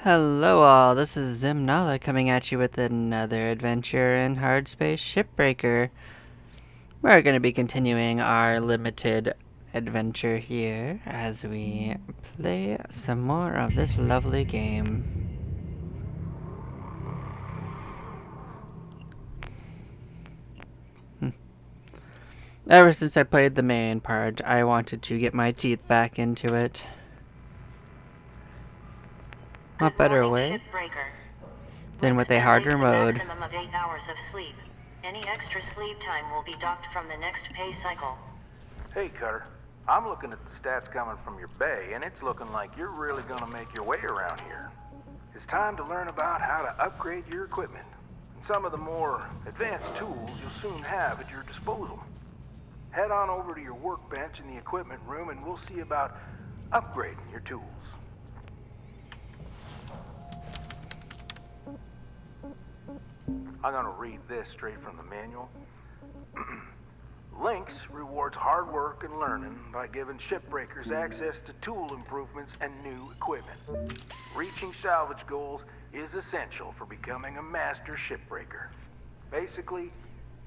Hello all, this is Zimnala coming at you with another adventure in Hardspace Shipbreaker. We're going to be continuing our limited adventure here as we play some more of this lovely game. Ever since I played the main part, I wanted to get my teeth back into it. What better way than with a harder mode. Maximum of 8 hours of sleep. Any extra sleep time will be docked from the next pay cycle. Hey, Cutter. I'm looking at the stats coming from your bay, and it's looking like you're really gonna make your way around here. It's time to learn about how to upgrade your equipment, and some of the more advanced tools you'll soon have at your disposal. Head on over to your workbench in the equipment room, and we'll see about upgrading your tools. I'm gonna read this straight from the manual. Lynx rewards hard work and learning by giving shipbreakers access to tool improvements and new equipment. Reaching salvage goals is essential for becoming a master shipbreaker. Basically,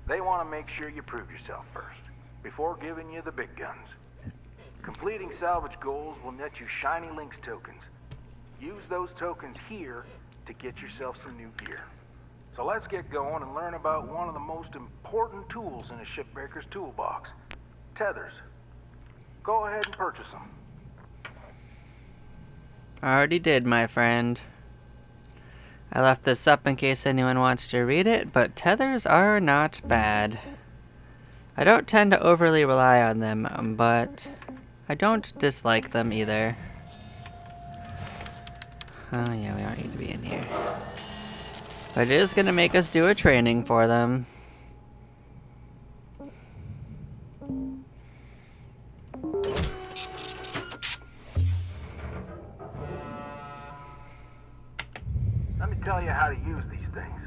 they want to make sure you prove yourself first, before giving you the big guns. Completing salvage goals will net you shiny Lynx tokens. Use those tokens here to get yourself some new gear. So let's get going and learn about one of the most important tools in a shipbreaker's toolbox, tethers. Go ahead and purchase them. Already did, my friend. I left this up in case anyone wants to read it, but tethers are not bad. I don't tend to overly rely on them, but I don't dislike them either. Oh yeah, we don't need to be in here. But it is going to make us do a training for them. Let me tell you how to use these things.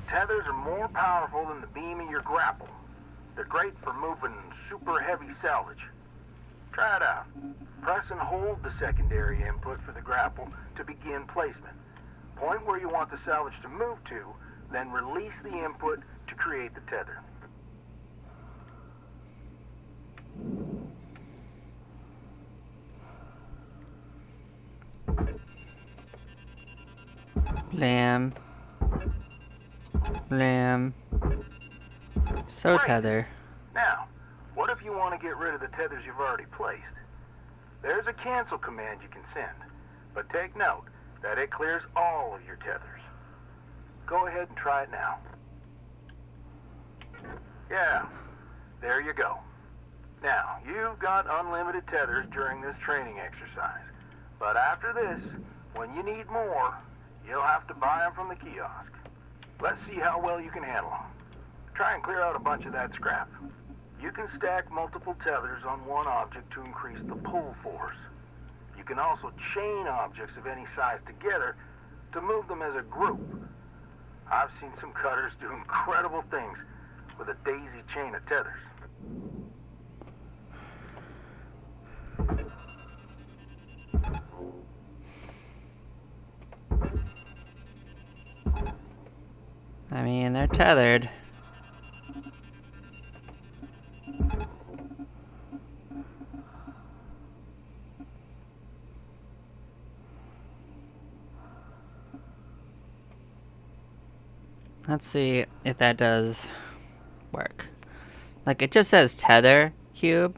Tethers are more powerful than the beam of your grapple. They're great for moving super heavy salvage. Try it out. Press and hold the secondary input for the grapple to begin placement. Point where you want the salvage to move to, then release the input to create the tether. Lamb. So Great. tether. Now, what if you want to get rid of the tethers you've already placed? There's a cancel command you can send, but take note that it clears all of your tethers. Go ahead and try it now. Yeah, there you go. Now, you've got unlimited tethers during this training exercise, but after this, when you need more, you'll have to buy them from the kiosk. Let's see how well you can handle them. Try and clear out a bunch of that scrap. You can stack multiple tethers on one object to increase the pull force. You can also chain objects of any size together to move them as a group. I've seen some cutters do incredible things with a daisy chain of tethers. I mean, they're tethered. Let's see if that does work. Like, it just says tether cube.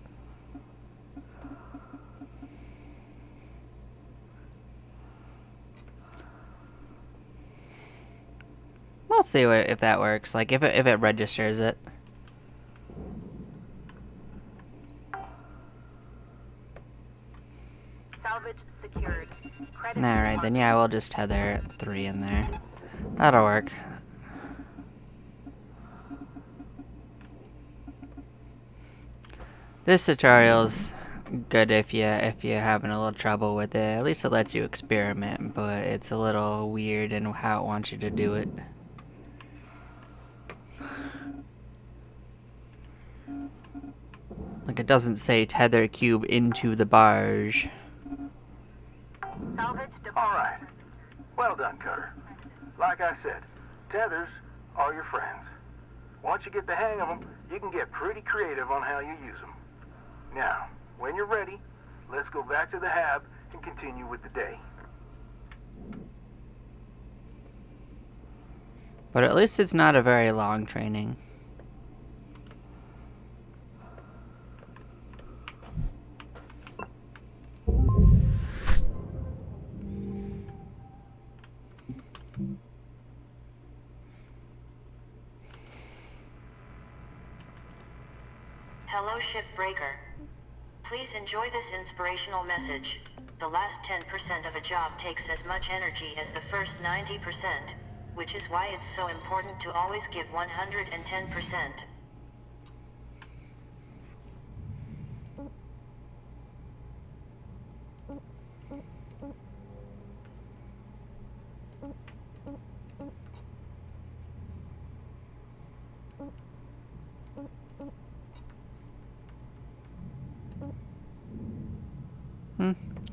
We'll see if that works. Like, if it registers it. Salvage secured. Alright, then yeah, we'll just tether 3 in there. That'll work. This tutorial's good if you're having a little trouble with it. At least it lets you experiment, but it's a little weird in how it wants you to do it. Like, it doesn't say tether cube into the barge. Salvage All right. Well done, Cutter. Like I said, tethers are your friends. Once you get the hang of them, you can get pretty creative on how you use them. Now, when you're ready, let's go back to the hab and continue with the day. But at least it's not a very long training. Hello, Shipbreaker. Please enjoy this inspirational message. The last 10% of a job takes as much energy as the first 90%, which is why it's so important to always give 110%.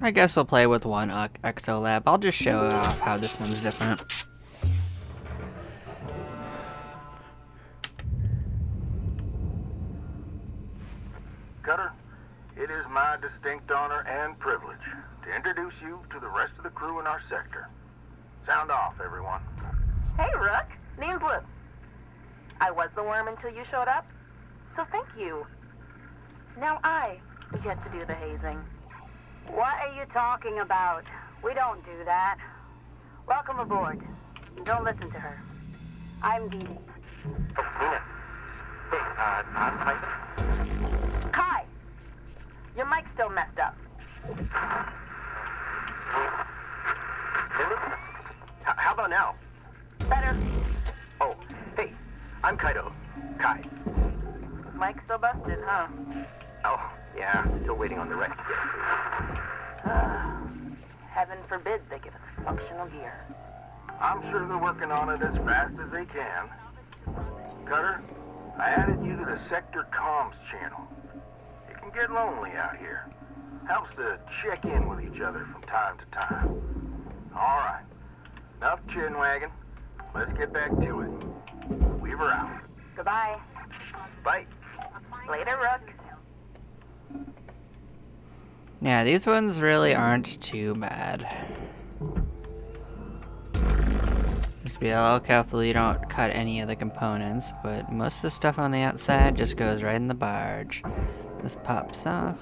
I guess we'll play with one Exolab. I'll just show off how this one's different. Cutter, it is my distinct honor and privilege to introduce you to the rest of the crew in our sector. Sound off, everyone. Hey, Rook. Name's Blue. I was the worm until you showed up, so thank you. Now I get to do the hazing. What are you talking about? We don't do that. Welcome aboard. Don't listen to her. I'm Dee Dee. Oh, Nina. Hey, I'm Tyson. Kai! Your mic's still messed up. How about now? Better. Oh, hey, I'm Kaido. Kai. Mic's still busted, huh? Oh, yeah, still waiting on the rest to get Heaven forbid they give us functional gear. I'm sure they're working on it as fast as they can. Cutter, I added you to the sector comms channel. It can get lonely out here. Helps to check in with each other from time to time. All right, enough chin wagging. Let's get back to it. Weaver out. Goodbye. Bye. Later, Rook. Yeah, these ones really aren't too bad. Just be a little careful you don't cut any of the components, but most of the stuff on the outside just goes right in the barge. This pops off.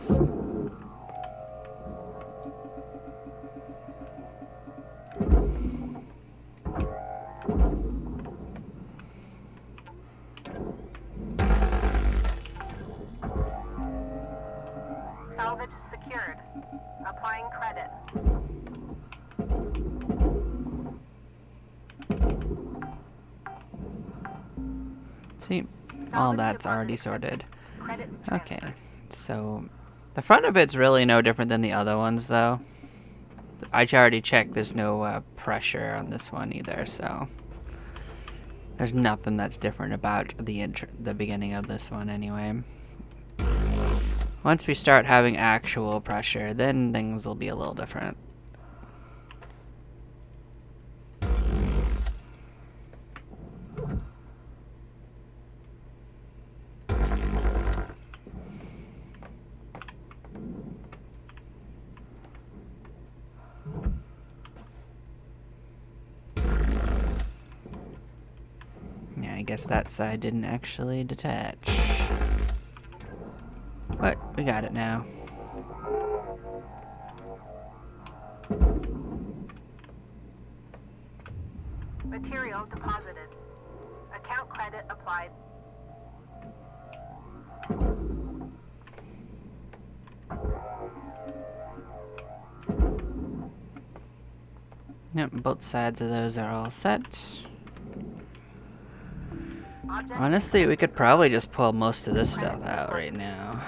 Salvage secured. Applying credit. See, all that's already sorted. Credits Okay, so the front of it's really no different than the other ones, though. I already checked, there's no pressure on this one either, so there's nothing that's different about the beginning of this one anyway. Once we start having actual pressure, then things will be a little different. Yeah, I guess that side didn't actually detach. But we got it now. Material deposited. Account credit applied. Yep, both sides of those are all set. Object Honestly, we could probably just pull most of this stuff out right now.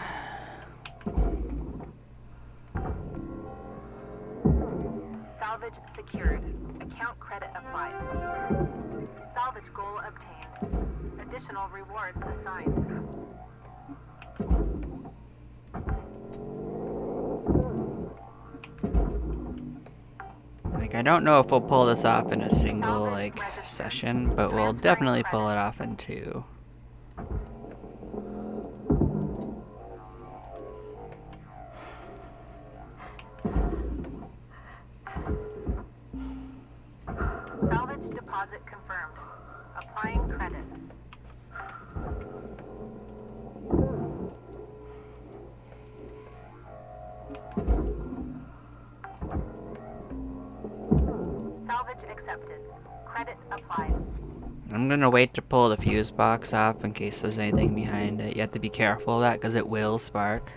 Salvage secured. Account credit applied. Salvage goal obtained. Additional rewards assigned. Like, I don't know if we'll pull this off in a single, Salvage like, registered. session, but we'll Transferring definitely pull credit. it off in 2. Salvage deposit confirmed. Applying credit. Salvage accepted. Credit applied. I'm gonna wait to pull the fuse box off in case there's anything behind it. You have to be careful of that because it will spark.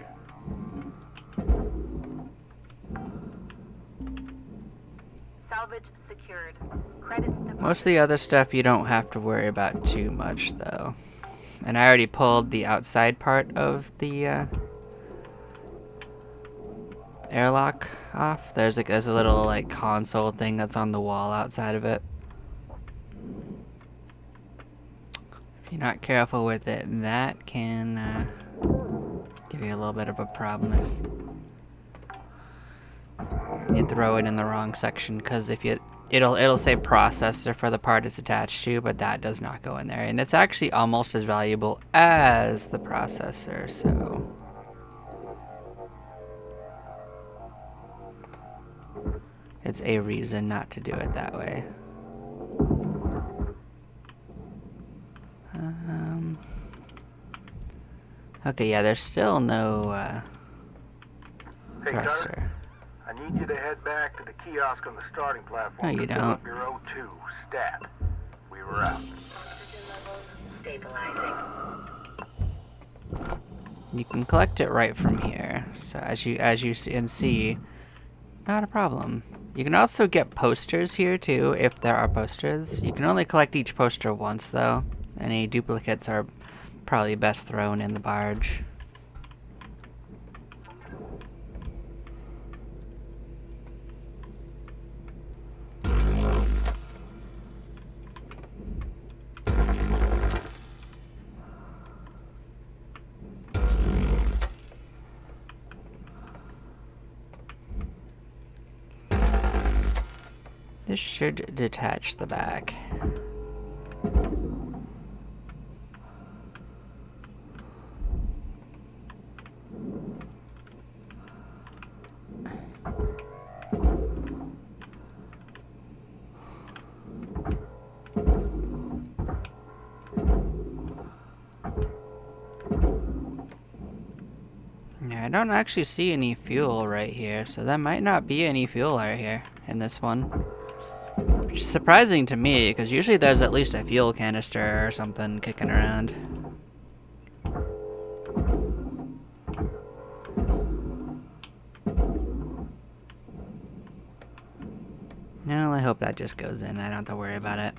Salvage secured. Credits deposited. Most of the other stuff you don't have to worry about too much, though. And I already pulled the outside part of the airlock off. There's a little like console thing that's on the wall outside of it. If you're not careful with it, that can give you a little bit of a problem if you throw it in the wrong section. Because if you it'll say processor for the part it's attached to, but that does not go in there, and it's actually almost as valuable as the processor. So it's a reason not to do it that way. Okay, yeah, there's still no Hey, Carter, thruster. I need you to head back to the kiosk on the starting platform No, you to fill don't. up your O2 stat. We were out. Stabilizing. You can collect it right from here. So as you can see, not a problem. You can also get posters here too, if there are posters. You can only collect each poster once though. Any duplicates are probably best thrown in the barge. This should detach the back. Yeah, I don't actually see any fuel right here, so there might not be any fuel right here in this one. Which is surprising to me, because usually there's at least a fuel canister or something kicking around. Well, I hope that just goes in. I don't have to worry about it.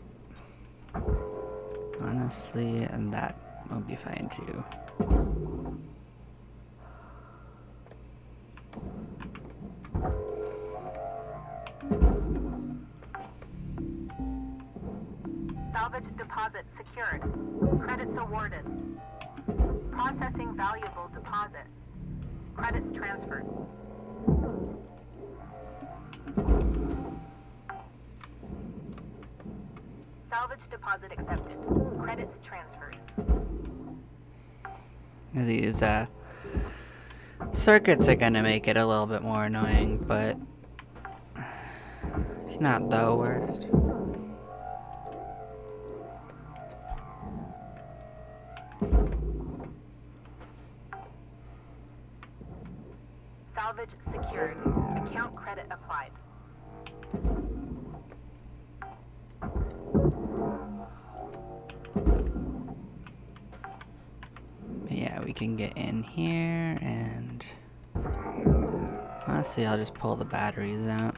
Honestly, and that will be fine too. Salvage deposit secured. Credits awarded. Processing valuable deposit. Credits transferred. Salvage deposit accepted. Credits transferred. These circuits are gonna make it a little bit more annoying, but it's not the worst. Salvage secured. Account credit applied. But yeah, we can get in here and honestly, I'll just pull the batteries out.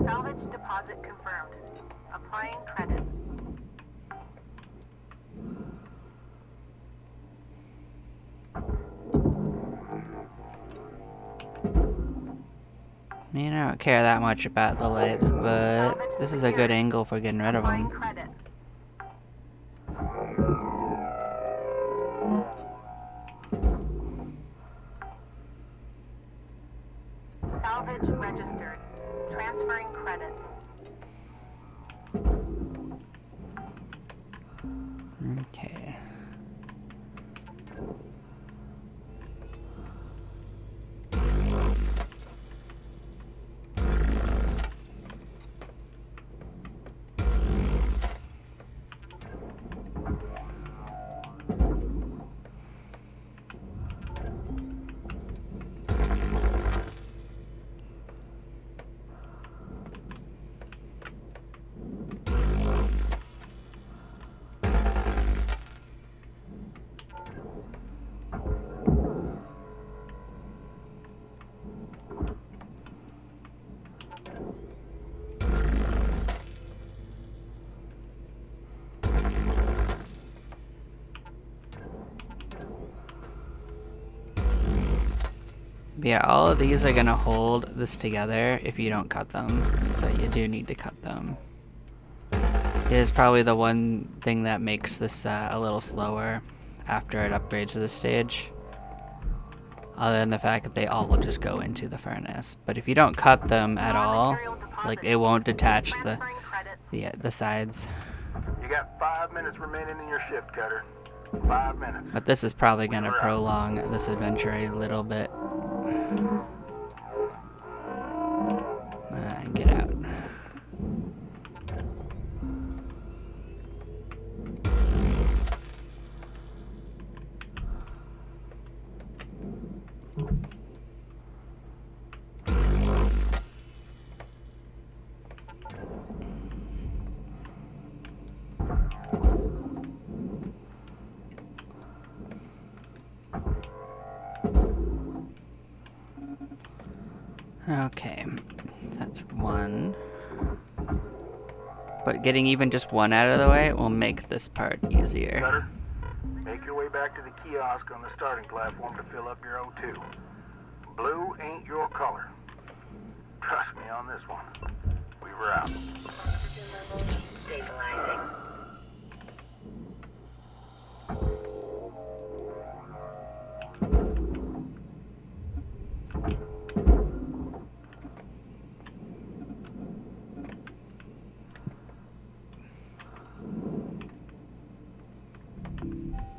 Salvage deposit confirmed. Applying credit. I mean, I don't care that much about the lights, but this is a good angle for getting rid of Applying them. credit. Salvage registered. Transferring credits. Okay. Yeah, all of these are gonna hold this together if you don't cut them, so you do need to cut them. It is probably the one thing that makes this a little slower after it upgrades to this stage. Other than the fact that they all will just go into the furnace. But if you don't cut them at all, like it won't detach the sides. You got 5 minutes remaining in your shift, Cutter. 5 minutes. But this is probably gonna prolong this adventure a little bit. Get out. Okay, that's one. But getting even just one out of the way will make this part easier. Cutter, make your way back to the kiosk on the starting platform to fill up your O2. Blue ain't your color. Trust me on this one. We were out. Stabilizing.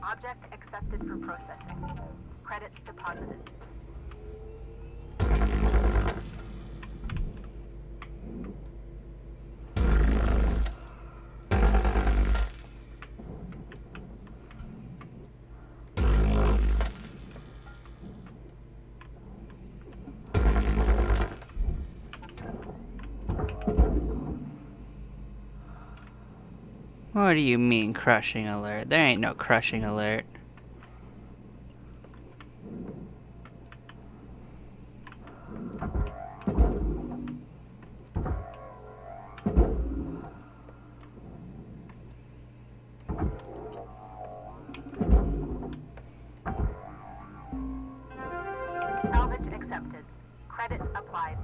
Object accepted for processing. Credits deposited. What do you mean, crushing alert? There ain't no crushing alert. Salvage accepted. Credit applied.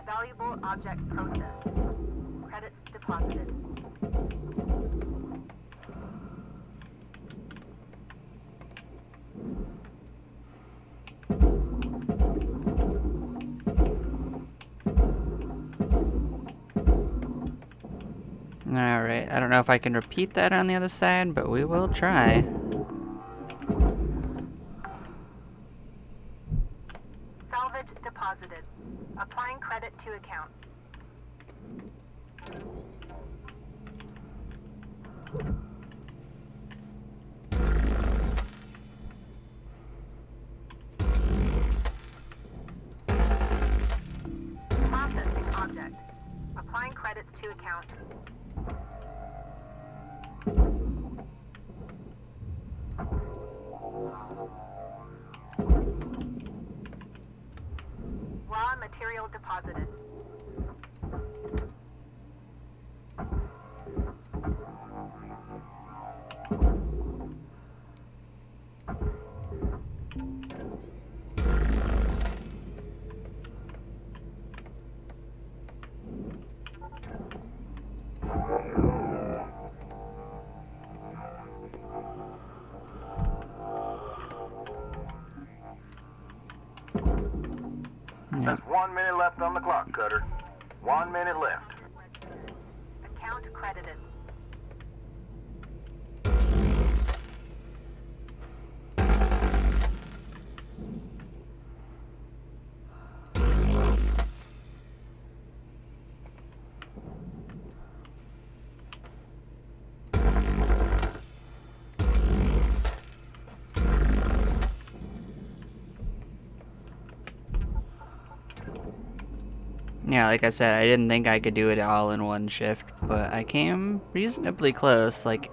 Valuable object processed. Credits deposited. Alright, I don't know if I can repeat that on the other side, but we will try. Salvage deposited. Applying credit to account. Processing object. Applying credits to account. Raw material deposited. That's 1 minute left on the clock, Cutter. 1 minute left. Account credited. Yeah, like I said, I didn't think I could do it all in one shift, but I came reasonably close. Like,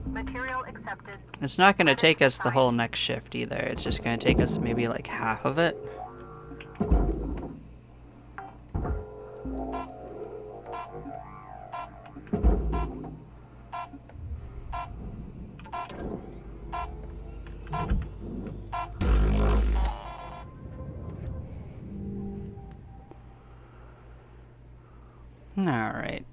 Material accepted. it's not going to Credits take us the whole assigned. next shift either. It's just going to take us maybe like half of it. Alright.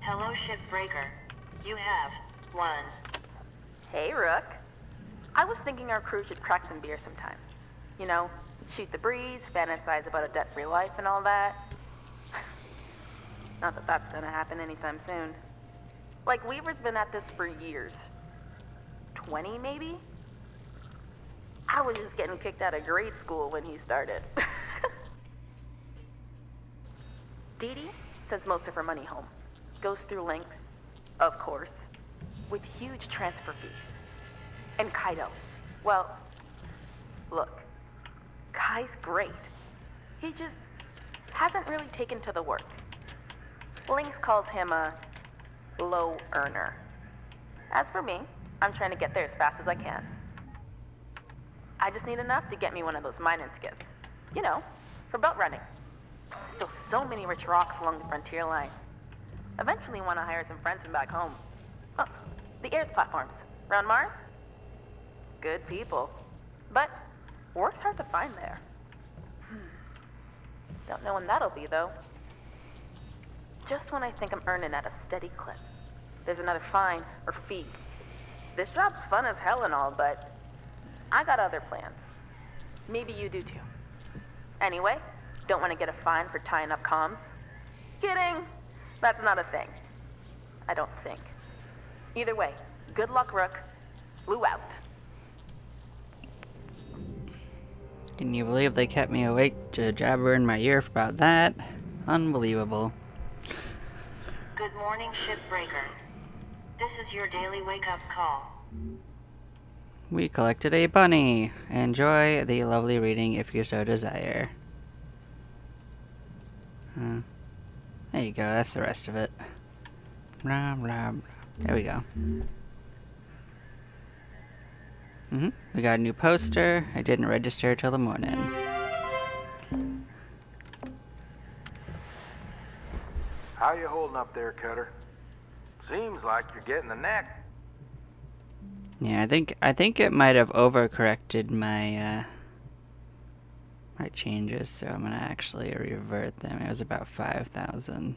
Hello, Shipbreaker. You have 1. Hey, Rook. I was thinking our crew should crack some beer sometime. You know, shoot the breeze, fantasize about a debt-free life and all that. Not that that's gonna happen anytime soon. Like, Weaver's been at this for years. 20, maybe? I was just getting kicked out of grade school when he started. Dee Dee sends most of her money home. Goes through Link, of course, with huge transfer fees. And Kaido, well, look, Kai's great. He just hasn't really taken to the work. Lynx calls him a low earner. As for me, I'm trying to get there as fast as I can. I just need enough to get me one of those mining skiffs. You know, for belt running. Still so many rich rocks along the frontier line. Eventually want to hire some friends from back home. Oh, the Earth platforms. Around Mars? Good people. But work's hard to find there. Don't know when that'll be, though. Just when I think I'm earning at a steady clip, there's another fine or fee. This job's fun as hell and all, but I got other plans. Maybe you do too. Anyway, don't want to get a fine for tying up comms? Kidding! That's not a thing. I don't think. Either way, good luck, Rook. Blue out. Can you believe they kept me awake to jabber in my ear about that? Unbelievable. Good morning, Shipbreaker. This is your daily wake-up call. We collected a bunny. Enjoy the lovely reading if you so desire. There you go, that's the rest of it. Blah, blah, blah. There we go. We got a new poster. I didn't register till the morning. How you holding up there, Cutter? Seems like you're getting the knack. Yeah, I think it might have overcorrected my my changes, so I'm gonna actually revert them. It was about 5,000.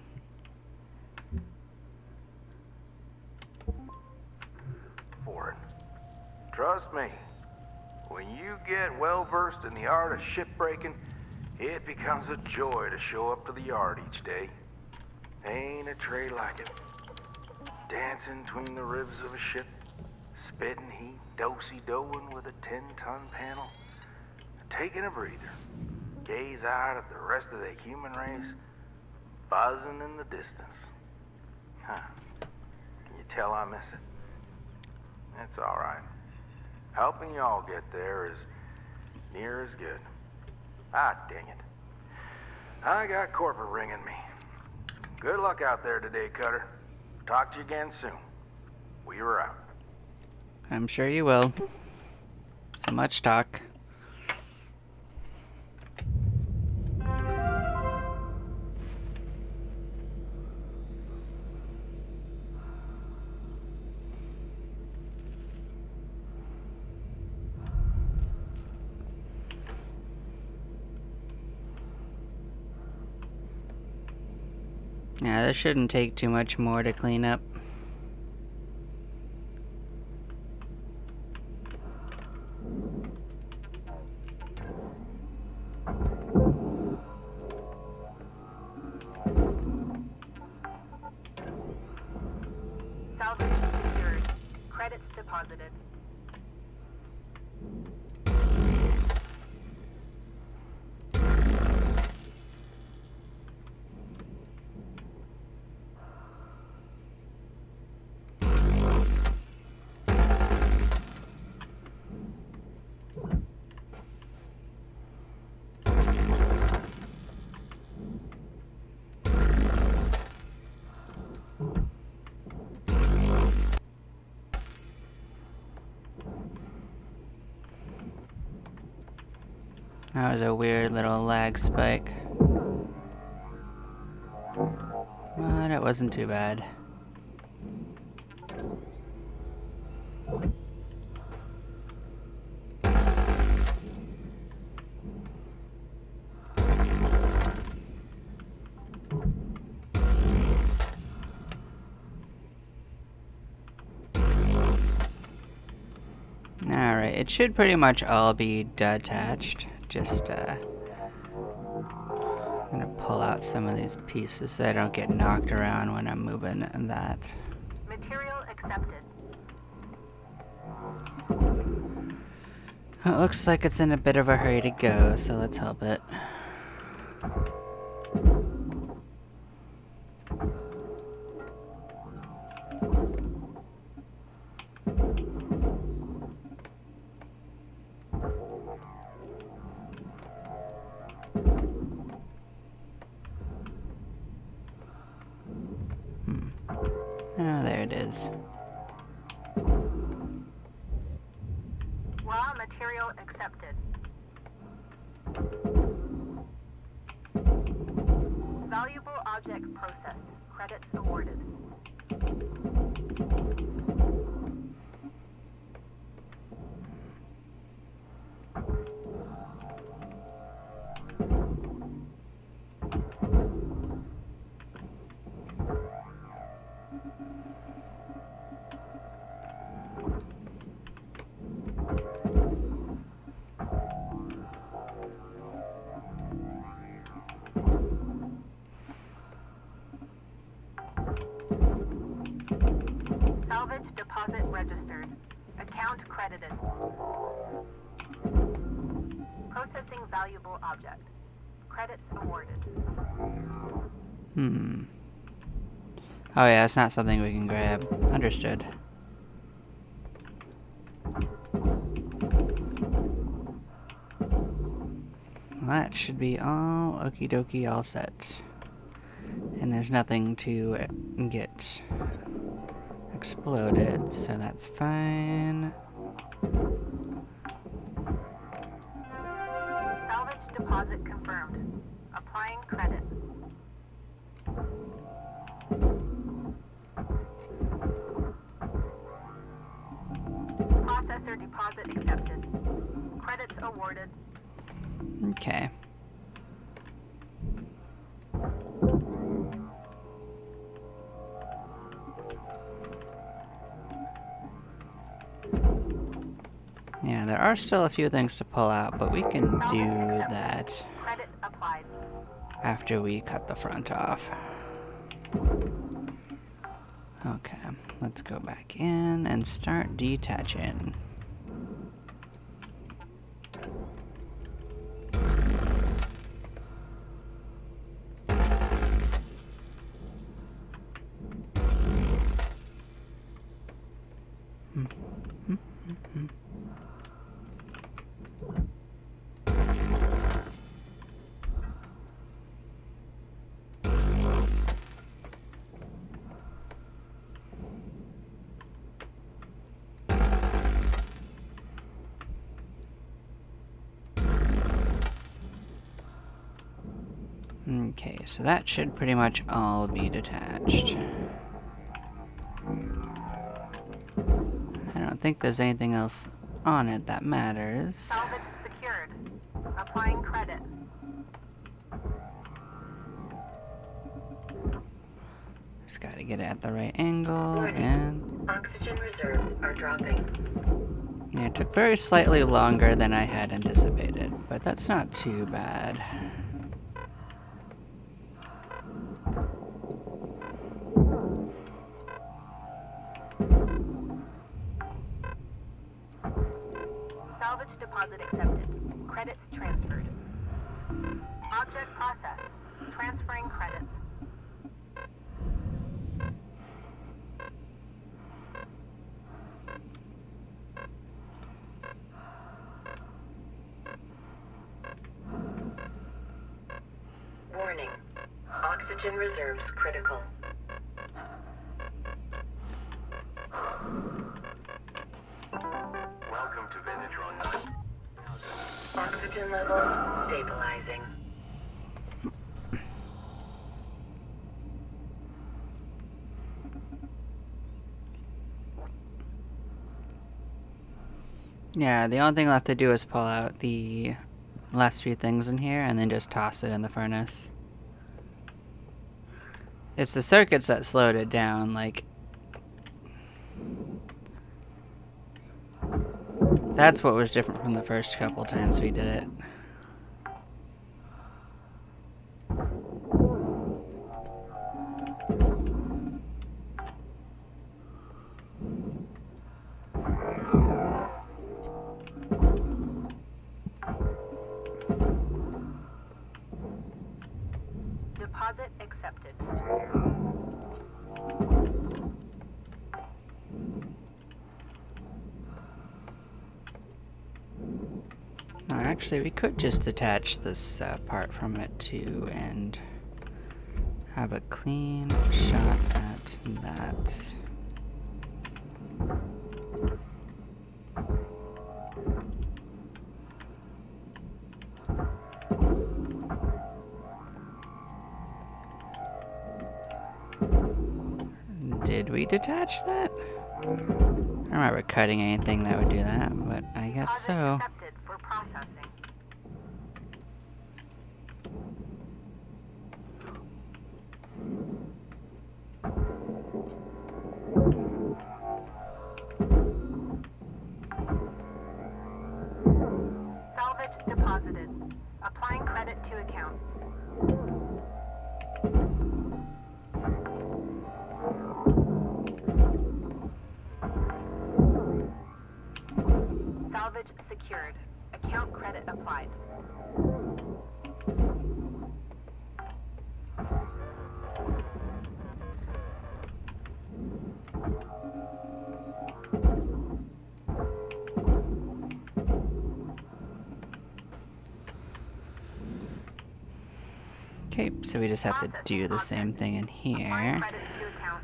For it. Trust me, when you get well versed in the art of shipbreaking, it becomes a joy to show up to the yard each day. Ain't a trade like it. Dancing between the ribs of a ship, spitting heat, do-si-doing with a 10-ton panel, taking a breather, gaze out at the rest of the human race, buzzing in the distance. Huh. Can you tell I miss it? It's all right. Helping y'all get there is near as good. Ah, dang it. I got corporate ringing me. Good luck out there today, Cutter. Talk to you again soon. We were out. I'm sure you will. So much talk. Yeah, this shouldn't take too much more to clean up. Salvage secured. Credits deposited. That was a weird little lag spike. But it wasn't too bad. Alright, it should pretty much all be detached. Just, gonna pull out some of these pieces so I don't get knocked around when I'm moving that. Material accepted. It looks like it's in a bit of a hurry to go, so let's help it. Oh, there it is. Raw material accepted. Valuable object processed. Credits awarded. Salvage deposit registered. Account credited. Processing valuable object. Credits awarded. Oh yeah, it's not something we can grab. Understood. Well, that should be all okie dokie all set. And there's nothing to get exploded, so that's fine. Salvage deposit confirmed. Applying credit. Processor deposit accepted. Credits awarded. Okay. Yeah, there are still a few things to pull out, but we can do that Credit applied. after we cut the front off. Okay, let's go back in and start detaching. Okay, so that should pretty much all be detached. I don't think there's anything else on it that matters. Salvage secured. Applying credit. Just gotta get it at the right angle, Warning. and Oxygen reserves are dropping. yeah, it took very slightly longer than I had anticipated, but that's not too bad. Salvage deposit accepted. Credits transferred. Object processed. Transferring credits. Warning. Oxygen reserves critical. Welcome to Venetron 9. Oxygen levels stabilizing. Yeah, the only thing left to do is pull out the last few things in here and then just toss it in the furnace. It's the circuits that slowed it down, like... That's what was different from the first couple times we did it. Deposit accepted. No, actually, we could just detach this part from it too and have a clean shot at that. Did we detach that? I don't remember cutting anything that would do that, but I guess Deposit so. accepted for processing. Salvage deposited. Applying credit to account. Salvage secured. Account credit applied. Okay, so we just have to do the same thing in Applying here. credit to account.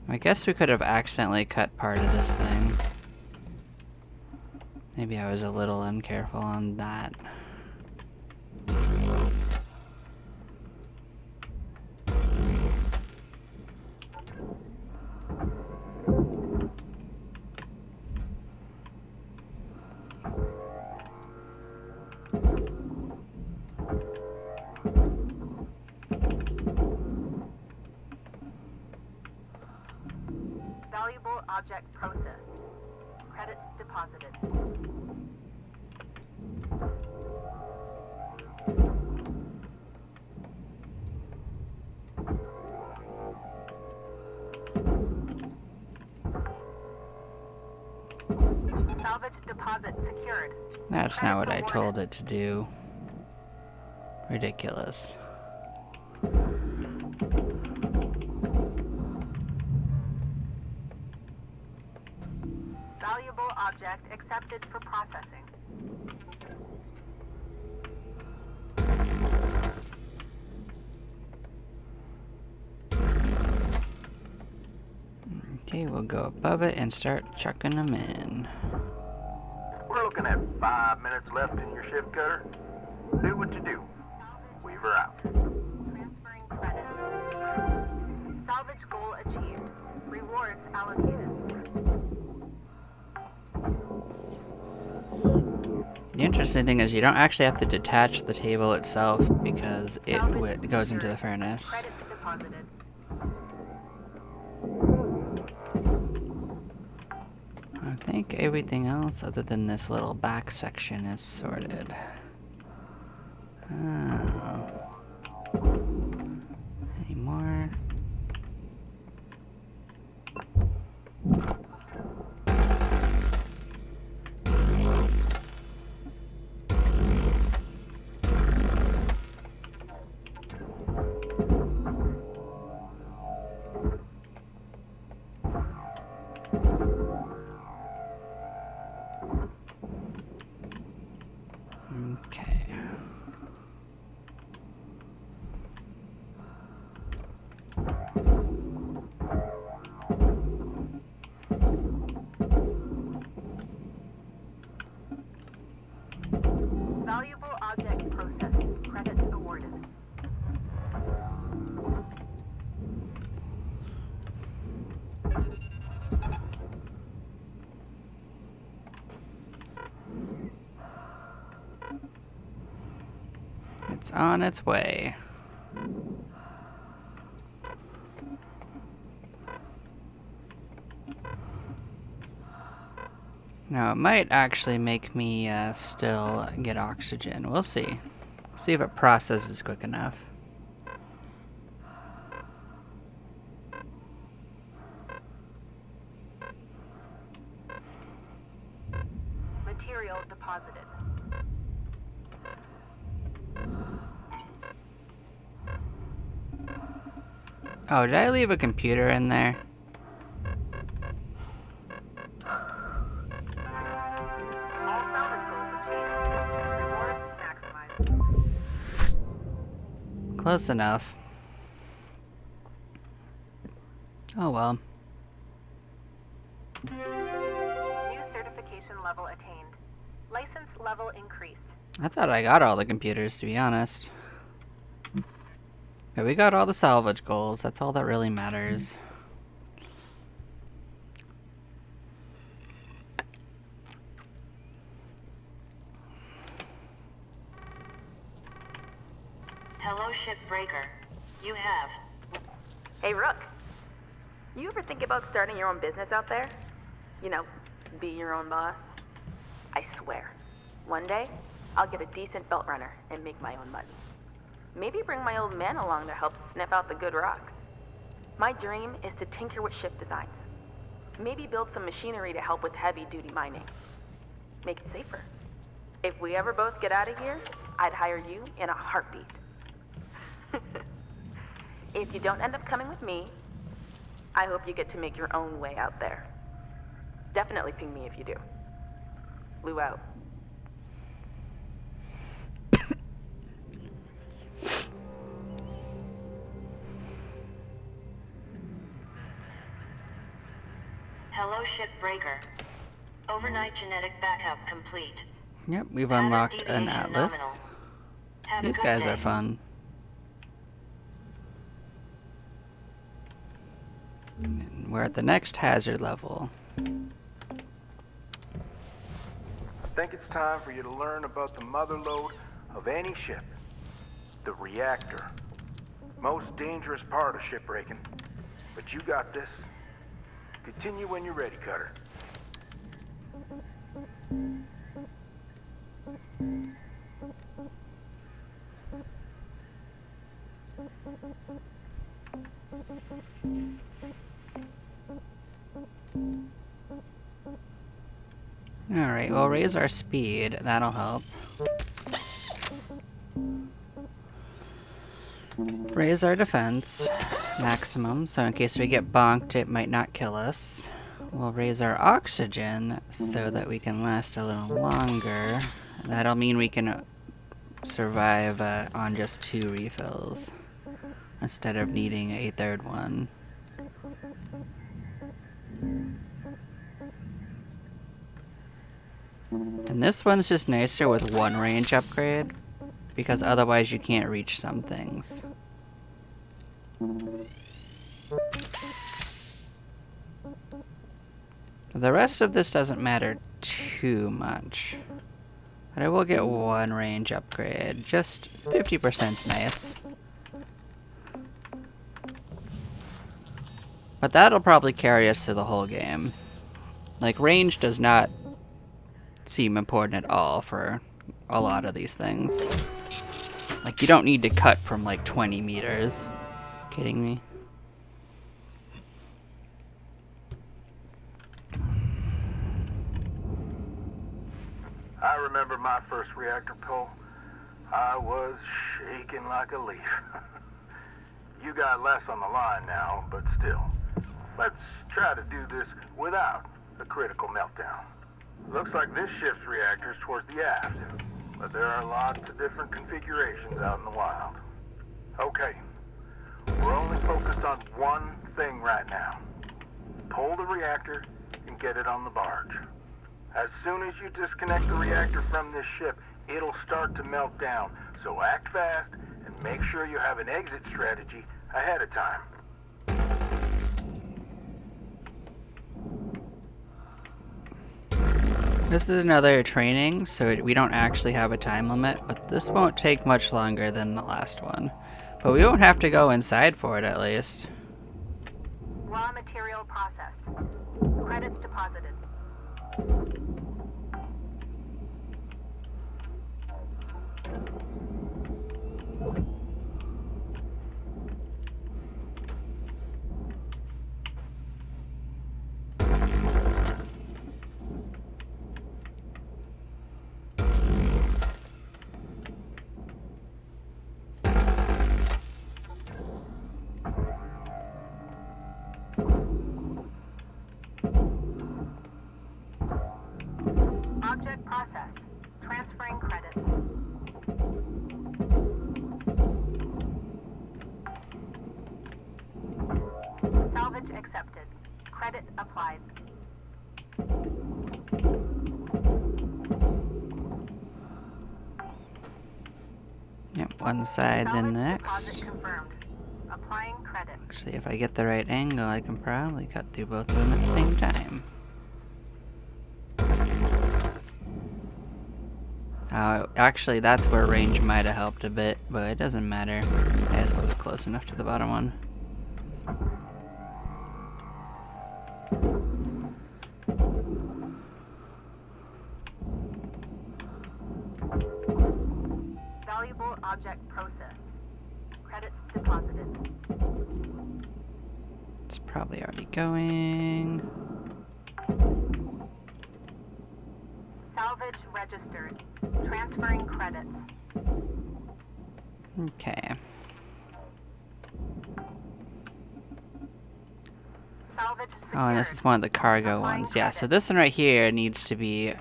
I guess we could have accidentally cut part of this thing. Maybe I was a little uncareful on that. Valuable object processed. Credits deposited. Salvage deposit secured. That's not what I told it to do. Ridiculous. Valuable object accepted for processing. Okay, we'll go above it and start chucking them in. We're looking at 5 minutes left in your shift cutter. Do what you do. Weaver out. Transferring credits. Salvage goal achieved. Rewards allocated. The interesting thing is you don't actually have to detach the table itself because it goes into the furnace. Credits deposited. I think everything else other than this little back section is sorted. Oh. Any more? Okay. Valuable object processing. Credits awarded. It's on its way. Now, it might actually make me still get oxygen. We'll see. See if it processes quick enough. Material deposited. Oh, did I leave a computer in there? All salvage goals achieved. Rewards maximized. Close enough. Oh well. New certification level attained. License level increased. I thought I got all the computers, to be honest. But we got all the salvage goals. That's all that really matters. Hello, Shipbreaker. You have. Hey, Rook. You ever think about starting your own business out there? You know, be your own boss? I swear, one day, I'll get a decent belt runner and make my own money. Maybe bring my old man along to help sniff out the good rock. My dream is to tinker with ship designs. Maybe build some machinery to help with heavy-duty mining. Make it safer. If we ever both get out of here, I'd hire you in a heartbeat. If you don't end up coming with me, I hope you get to make your own way out there. Definitely ping me if you do. Lou out. Hello, Shipbreaker. Overnight genetic backup complete. Yep, we've Pattern unlocked an deviation atlas. nominal. Have a These good guys day. are fun. And we're at the next hazard level. I think it's time for you to learn about the mother lode of any ship. The reactor. Most dangerous part of shipbreaking. But you got this. Continue when you're ready, Cutter. Alright, we'll raise our speed. That'll help. Raise our defense maximum, so in case we get bonked, it might not kill us. We'll raise our oxygen so that we can last a little longer. That'll mean we can survive on just 2 refills instead of needing a third one. And this one's just nicer with 1 range upgrade, because otherwise you can't reach some things. The rest of this doesn't matter too much. But I will get one range upgrade. Just 50%'s nice. But that'll probably carry us through the whole game. Like, range does not seem important at all for a lot of these things. Like, you don't need to cut from like 20 meters. Kidding me? I remember my first reactor pull. I was shaking like a leaf. You got less on the line now, but still. Let's try to do this without a critical meltdown. Looks like this ship's reactor's towards the aft, but there are lots of different configurations out in the wild. Okay, we're only focused on one thing right now. Pull the reactor and get it on the barge. As soon as you disconnect the reactor from this ship, it'll start to melt down. So act fast and make sure you have an exit strategy ahead of time. This is another training, so we don't actually have a time limit, but this won't take much longer than the last one. But we won't have to go inside for it, at least. Raw material processed. Credits deposited. Object processed. Transferring credits. Salvage accepted. Credit applied. Yep, one side, then the Salvage next. deposit confirmed. Applying credit. Actually, if I get the right angle, I can probably cut through both of them at the same time. Actually, that's where range might have helped a bit, but it doesn't matter. I just wasn't close enough to the bottom one. Valuable object processed. Credits deposited. It's probably already going. Salvage registered. Transferring credits. Okay. Salvage secured. Oh, and this is one of the cargo ones. Yeah, so this one right here needs to be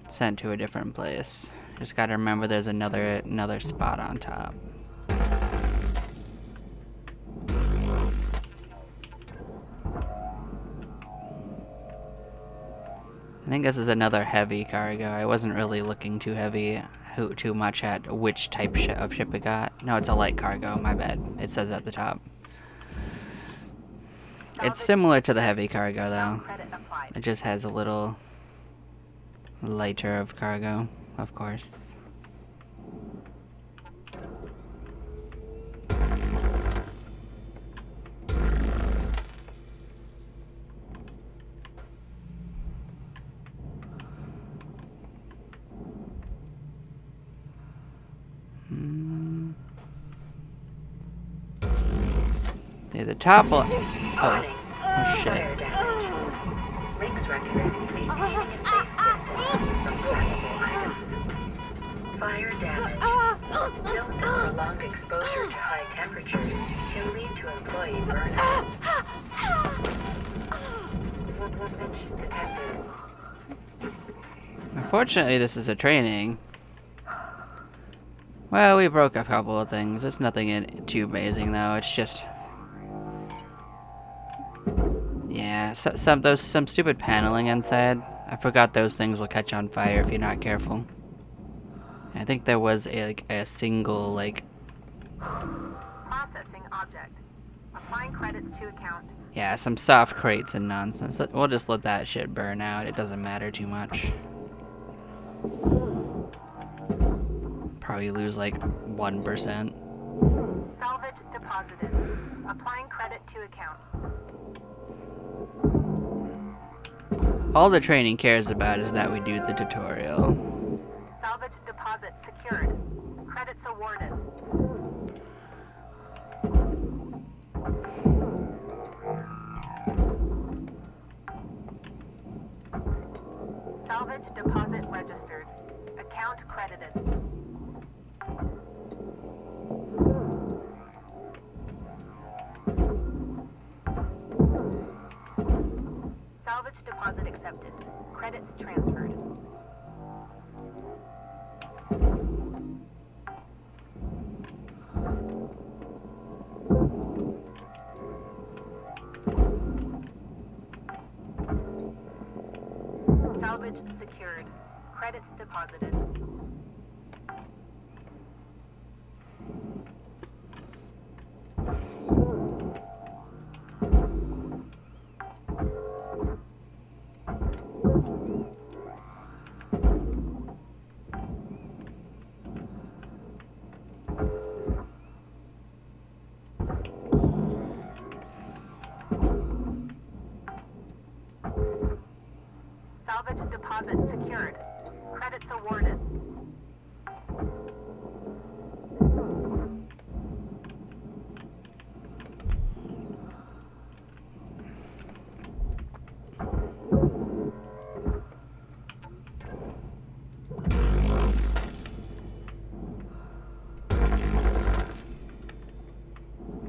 sent to a different place. Just gotta remember there's another spot on top. I think this is another heavy cargo. I wasn't really looking too much at which type of ship it got. No, it's a light cargo, my bad. It says at the top. It's similar to the heavy cargo though. Credit applied. It just has a little lighter of cargo, of course. Yeah, the top will... Oh shit. Links recommend maintaining a safe distance from flammable items. Fire damage. Note that prolonged exposure to high temperatures can lead to employee burnout. Voltage detected. Unfortunately, this is a training. Well, we broke a couple of things. It's nothing too amazing though. It's just... Yeah, some stupid paneling inside. I forgot those things will catch on fire if you're not careful. I think there was a single Processing object. Applying credits to account. yeah, some soft crates and nonsense. We'll just let that shit burn out. It doesn't matter too much. probably lose like 1%. Salvage deposited. Applying credit to account. All the training cares about is that we do the tutorial. Salvage deposit secured. Credits awarded. Salvage deposit registered. Account credited. Salvage deposit accepted. Credits transferred. Salvage secured. Credits deposited. Salvage deposit secured. Credits awarded.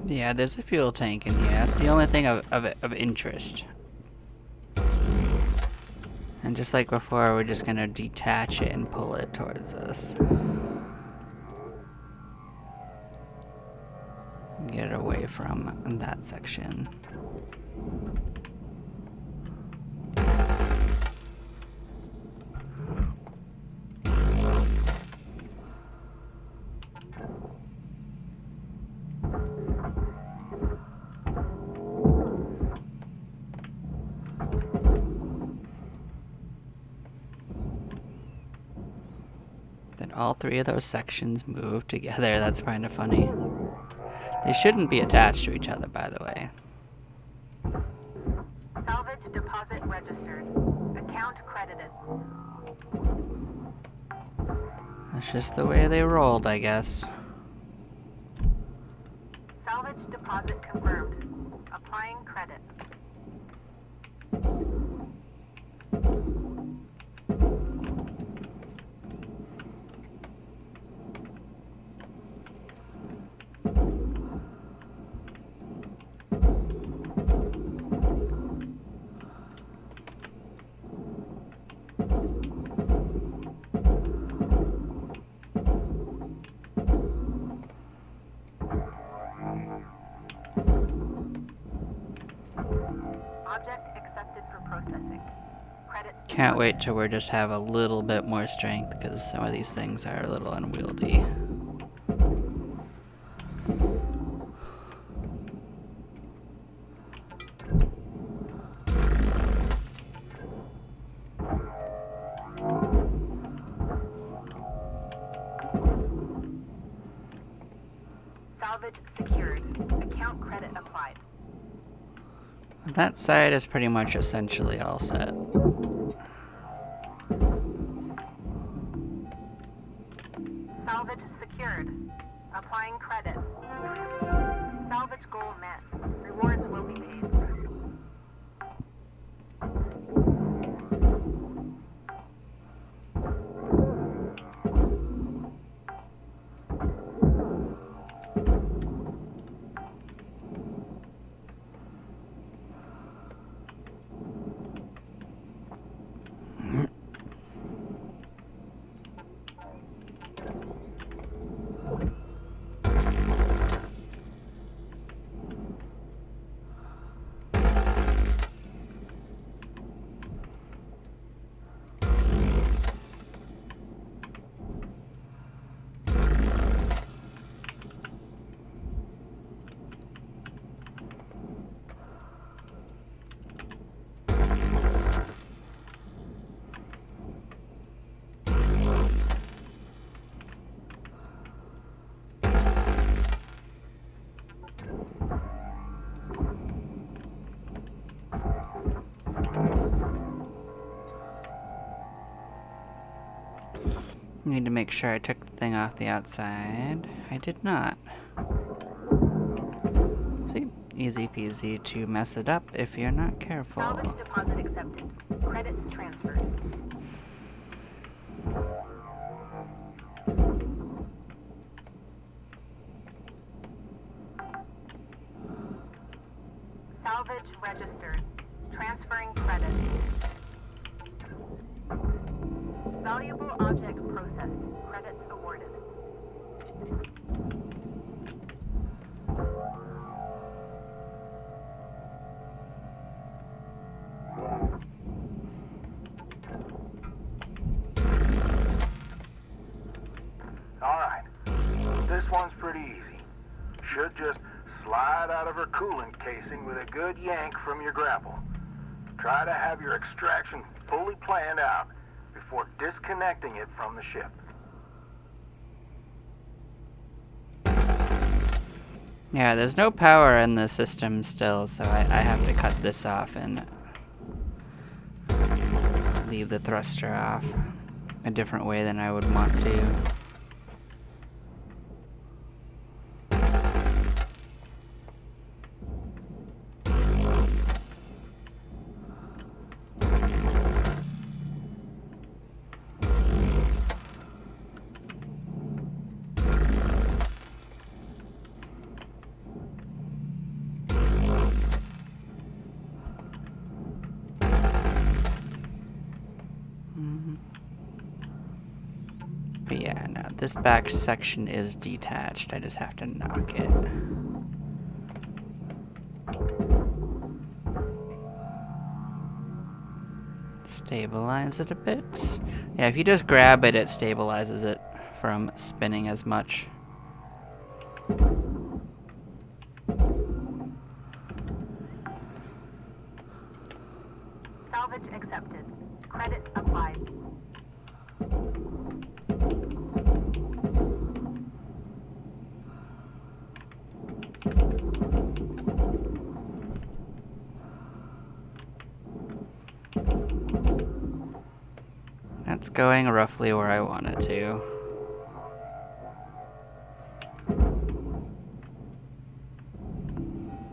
Yeah, there's a fuel tank in here. That's the only thing of interest. And just like before, we're just gonna detach it and pull it towards us. Get it away from that section. Then all three of those sections move together. That's kind of funny. They shouldn't be attached to each other, by the way. Salvage deposit registered. Account credited. That's just the way they rolled, I guess. Salvage deposit confirmed. Applying credit. Object accepted for processing. Credits. Can't wait till we just have a little bit more strength, because some of these things are a little unwieldy. Salvage secured. Account credit applied. That side is pretty much essentially all set. Salvage secured. Applying credit. Salvage goal met. Rewards will be paid. Need to make sure I took the thing off the outside. I did not. See? Easy peasy to mess it up if you're not careful. Salvage deposit accepted. Credits transferred. Salvage registered. Transferring credits. Valuable object processed. Credits awarded. Alright, this one's pretty easy. Should just slide out of her coolant casing with a good yank from your grapple. Try to have your extraction fully planned out before disconnecting it from the ship. Yeah, there's no power in the system still, so I have to cut this off and leave the thruster off a different way than I would want to. But yeah, no, this back section is detached. I just have to knock it. Stabilize it a bit. Yeah, if you just grab it, it stabilizes it from spinning as much. Salvage accepted. Credit applied. That's going roughly where I want it to.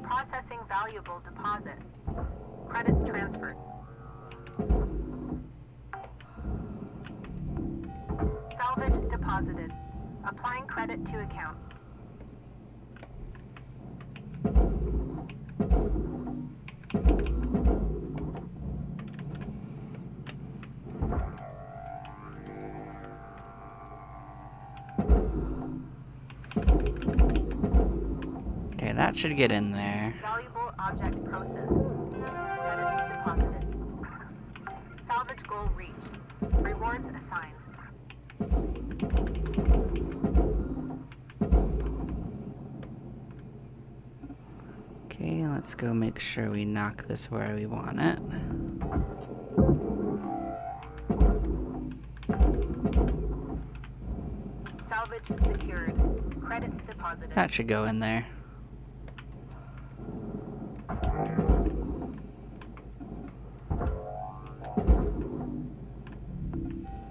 Processing valuable deposit. Credits transferred. Salvage deposited. Applying credit to account. Okay, that should get in there. Valuable object processed. Credits deposited. Salvage goal reached. Rewards assigned. Okay, let's go make sure we knock this where we want it. Salvage secured. Credits deposited. That should go in there.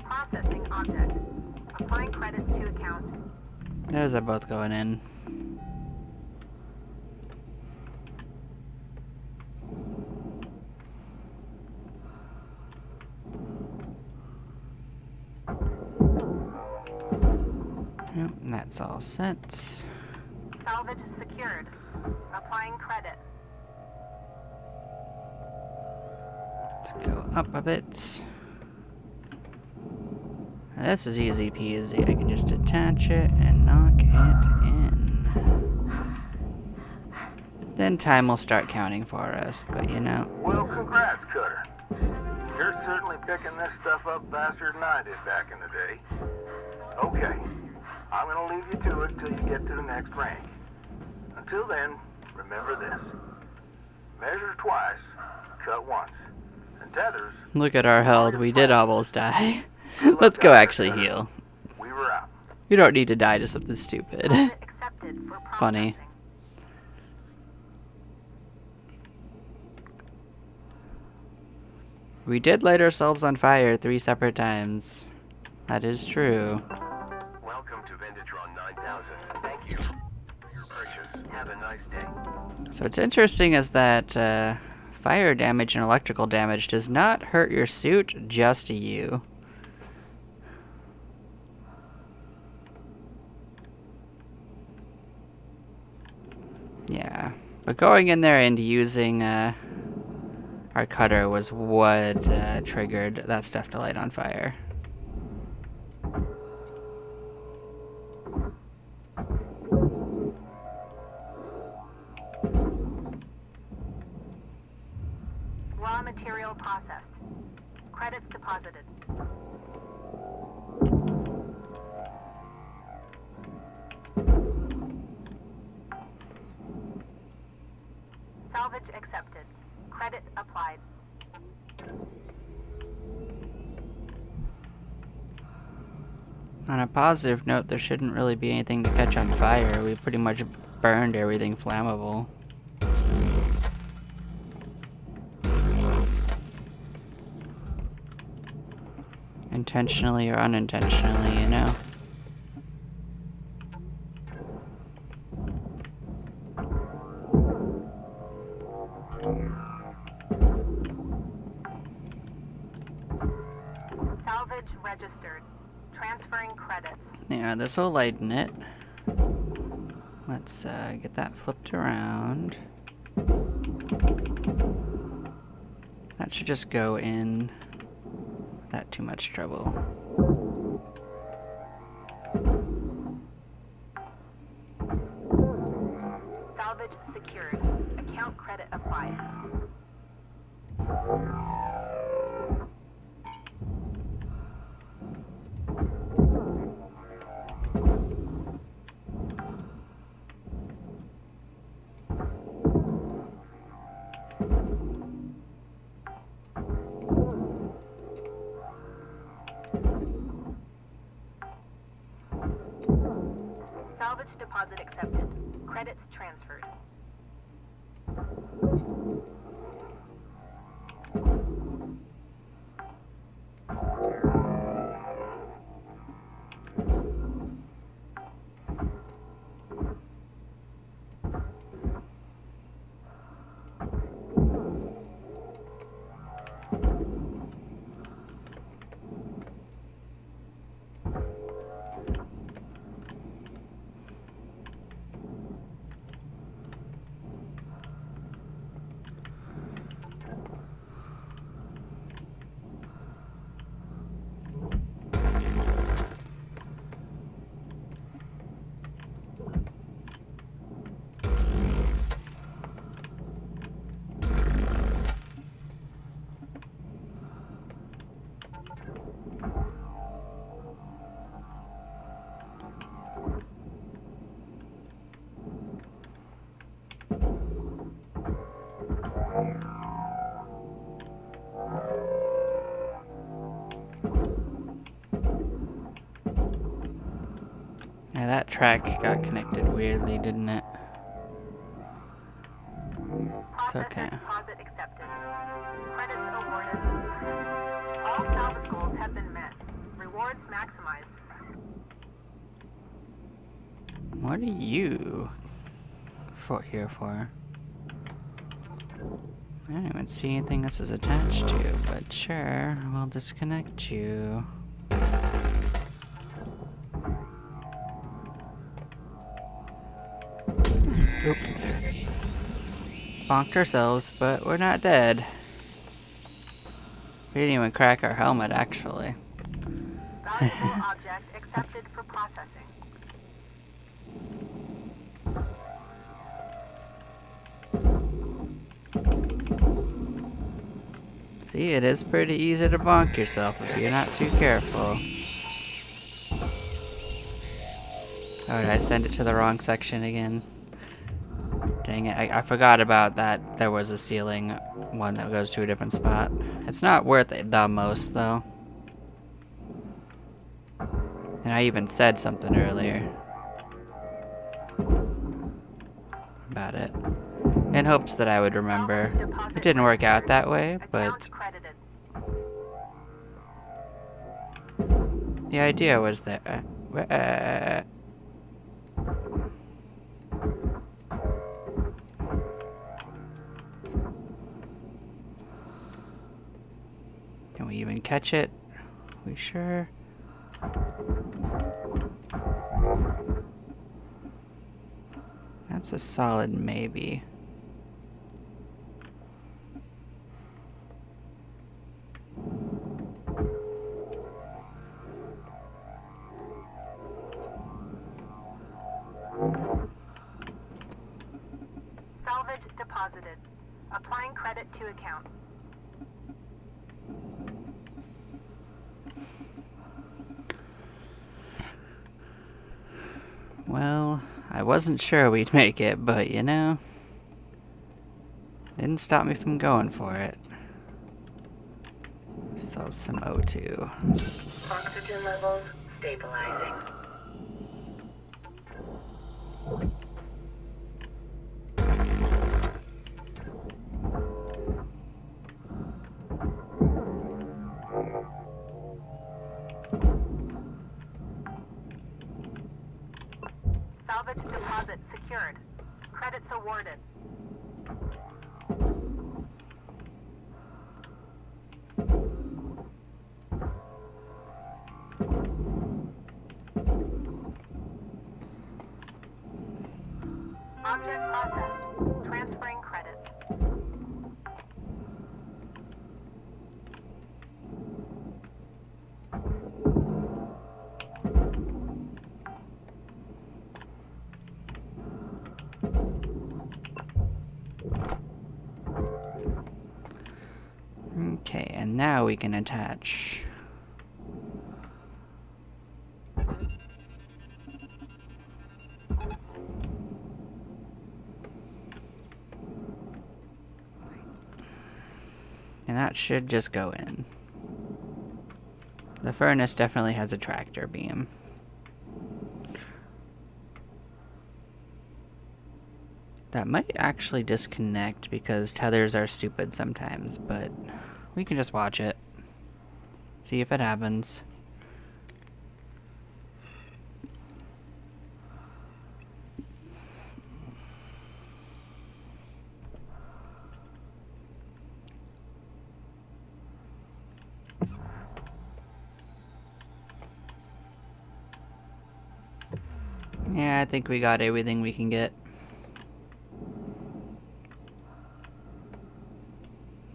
Processing object. Applying credits to account. Those are both going in. Yep, that's all set. Salvage secured. Applying credit. Let's go up a bit. This is easy peasy. I can just attach it and knock it in. Then time will start counting for us, but you know. Well, congrats, Cutter. You're certainly picking this stuff up faster than I did back in the day. Okay, I'm gonna leave you to it till you get to the next rank. Until then, remember this. Measure twice, cut once. And tethers... Look at our health. We did almost die. Let's go actually heal. We were out. You don't need to die to something stupid. Accepted for processing. Funny. We did light ourselves on fire 3 separate times. That is true. Welcome to Venditron 9000. Thank you for your purchase. Have a nice day. So what's interesting is that fire damage and electrical damage does not hurt your suit, just you. Yeah, but going in there and using our cutter was what triggered that stuff to light on fire. Raw material processed. Credits deposited. Salvage accepted. Credit applied. On a positive note, there shouldn't really be anything to catch on fire. We pretty much burned everything flammable. Intentionally or unintentionally, you know. Salvage registered. Transferring credits. Yeah, this will lighten it. Let's get that flipped around. That should just go in without too much trouble. Salvage secured. Account credit applied. Salvage deposit accepted. Credits transferred. Yeah, that track got connected weirdly, didn't it? Processor okay. deposit accepted. Credits awarded. All salvage goals have been met. Rewards maximized. What are you here for? I don't even see anything this is attached to, but sure, we'll disconnect you. Oop. Bonked ourselves, but we're not dead. We didn't even crack our helmet, actually. Valuable object accepted for processing. See, it is pretty easy to bonk yourself if you're not too careful. Oh, did I send it to the wrong section again? Dang it, I forgot about that. There was a ceiling one that goes to a different spot. It's not worth it the most, though. And I even said something earlier about it, in hopes that I would remember. It didn't work out that way, but Account credited. The idea was that. Can we even catch it? We sure? That's a solid maybe. Salvage deposited. Applying credit to account. Well, I wasn't sure we'd make it, but you know, didn't stop me from going for it. So some O2. Oxygen levels stabilizing. Salvage deposit secured. Credits awarded. Object processed. Transferring credits. Okay, and now we can attach. And that should just go in. The furnace definitely has a tractor beam. That might actually disconnect because tethers are stupid sometimes, but we can just watch it. See if it happens. Yeah, I think we got everything we can get.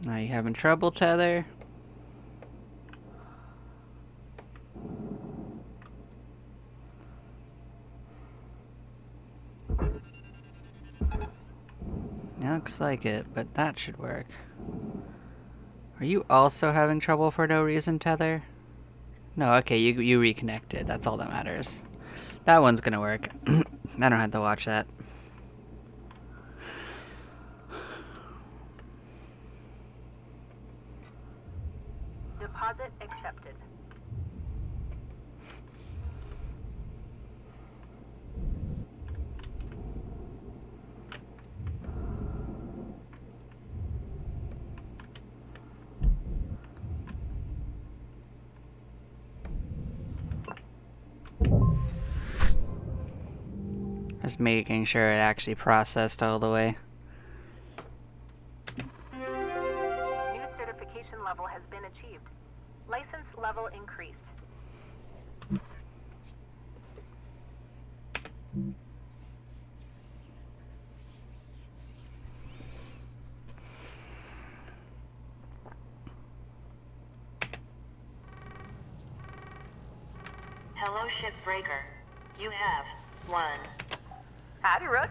Now you having trouble, Tether? Looks like it, but that should work. Are you also having trouble for no reason, Tether? No, okay, you reconnected. That's all that matters. That one's gonna work. I don't have to watch that. Deposit accepted. Just making sure it actually processed all the way. New certification level has been achieved. License level increased. Hello, Shipbreaker. You have one. Howdy, Rook.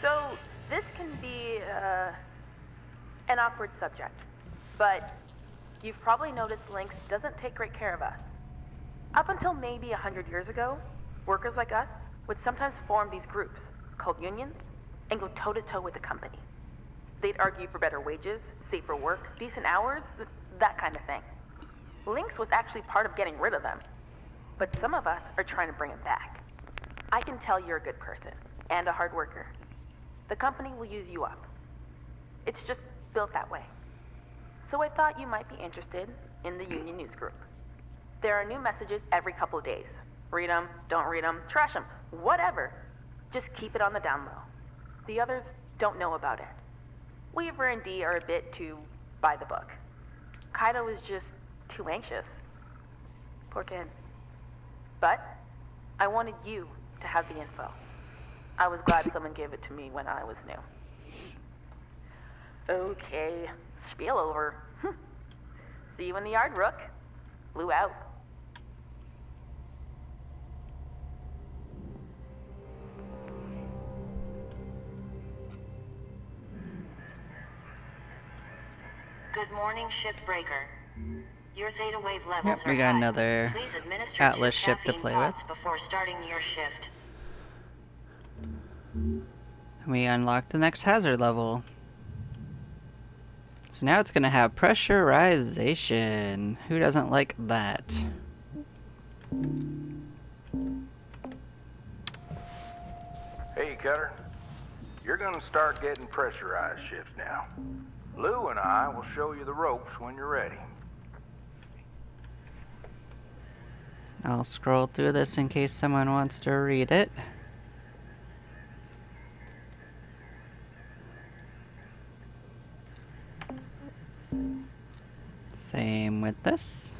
So, this can be, an awkward subject. But you've probably noticed Lynx doesn't take great care of us. Up until maybe 100 years ago, workers like us would sometimes form these groups, called unions, and go toe-to-toe with the company. They'd argue for better wages, safer work, decent hours, that kind of thing. Lynx was actually part of getting rid of them. But some of us are trying to bring them back. I can tell you're a good person, and a hard worker. The company will use you up. It's just built that way. So I thought you might be interested in the Union News Group. There are new messages every couple of days. Read them, don't read them, trash them, whatever. Just keep it on the down low. The others don't know about it. Weaver and Dee are a bit too by the book. Kaido is just too anxious. Poor kid. But I wanted you to have the info. I was glad someone gave it to me when I was new. Okay, spiel over. See you in the yard, Rook. Blue out. Good morning, Shipbreaker. Your theta wave levels Yep, are we got high. another Please administer Atlas 2 ship to caffeine play with. pods before starting your shift. We unlocked the next hazard level. So now it's gonna have pressurization. Who doesn't like that? Hey, Cutter. You're gonna start getting pressurized shifts now. Lou and I will show you the ropes when you're ready. I'll scroll through this in case someone wants to read it. Same with this.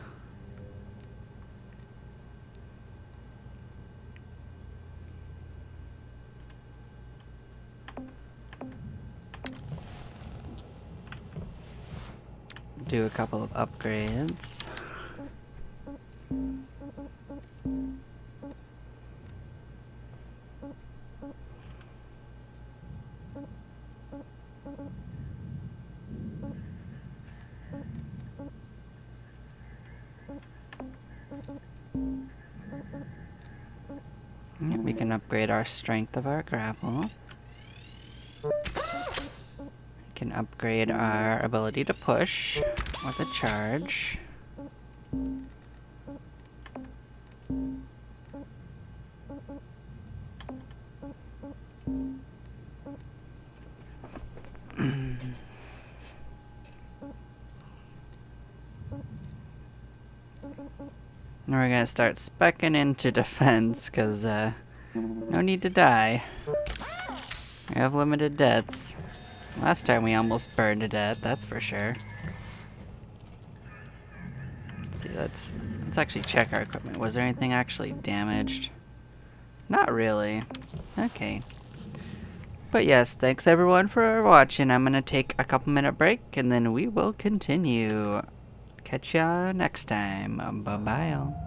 Do a couple of upgrades. Yeah, we can upgrade our strength of our grapple. We can upgrade our ability to push with a charge. And we're gonna start speccing into defense, cause no need to die. We have limited deaths. Last time we almost burned to death, that's for sure. Let's see, let's actually check our equipment. Was there anything actually damaged? Not really. Okay. But yes, thanks everyone for watching. I'm gonna take a couple minute break and then we will continue. Catch ya next time. Bye bye.